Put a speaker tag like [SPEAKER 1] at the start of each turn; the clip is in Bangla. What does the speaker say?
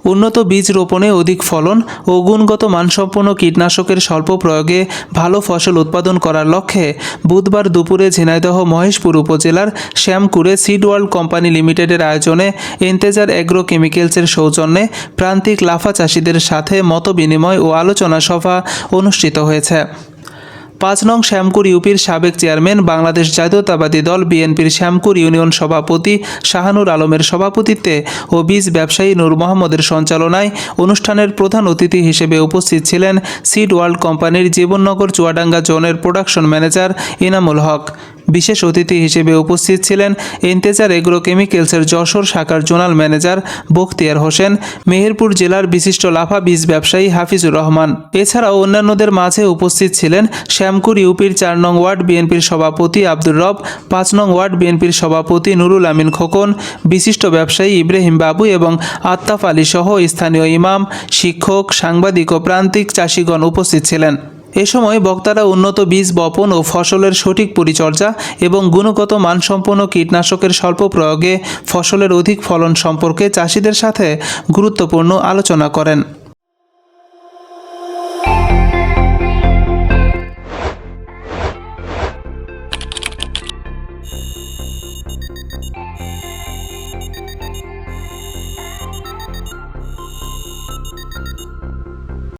[SPEAKER 1] উন্নত বীজ রোপণে অধিক ফলন ও গুণগত মানসম্পন্ন কীটনাশকের স্বল্প প্রয়োগে ভালো ফসল উৎপাদন করার লক্ষ্যে বুধবার দুপুরে ঝিনাইদহ মহেশপুর উপজেলার শ্যামকুড়ে সিড ওয়ার্ল্ড কোম্পানি লিমিটেডের আয়োজনে ইন্তেজার এগ্রো কেমিক্যালসের সৌজন্যে প্রান্তিক লাফা চাষিদের সাথে মতবিনিময় ও আলোচনা সভা অনুষ্ঠিত হয়েছে। ৫ নং শ্যামকুর ইউপির সাবেক চেয়ারম্যান, বাংলাদেশ জাতীয়তাবাদী দল বিএনপির শ্যামকুর ইউনিয়ন সভাপতি শাহানুর আলমের সভাপতিত্বে ও বীজ ব্যবসায়ী নূর মোহাম্মদের সঞ্চালনায় অনুষ্ঠানের প্রধান অতিথি হিসেবে উপস্থিত ছিলেন সিড ওয়ার্ল্ড কোম্পানির জীবননগর চুয়াডাঙ্গা জোনের প্রোডাকশন ম্যানেজার ইনামুল হক। বিশেষ অতিথি হিসেবে উপস্থিত ছিলেন ইন্তেজার এগ্রো কেমিক্যালসের যশোর শাখার জোনাল ম্যানেজার বখতিয়ার হোসেন, মেহেরপুর জেলার বিশিষ্ট লাফা বীজ ব্যবসায়ী হাফিজুর রহমান। এছাড়াও অন্যান্যদের মাঝে উপস্থিত ছিলেন শ্যামকুর ইউপির ৪ নং ওয়ার্ড বিএনপির সভাপতি আব্দুর রব, ৫ নং ওয়ার্ড বিএনপির সভাপতি নুরুল আমিন খোকন, বিশিষ্ট ব্যবসায়ী ইব্রাহিম বাবু এবং আত্তাফ আলী সহ স্থানীয় ইমাম, শিক্ষক, সাংবাদিক ও প্রান্তিক চাষিগণ উপস্থিত ছিলেন। এ সময় বক্তারা উন্নত বীজ বপন ও ফসলের সঠিক পরিচর্যা এবং গুণগত মানসম্পন্ন কীটনাশকের স্বল্প প্রয়োগে ফসলের অধিক ফলন সম্পর্কে চাষিদের সাথে গুরুত্বপূর্ণ আলোচনা করেন।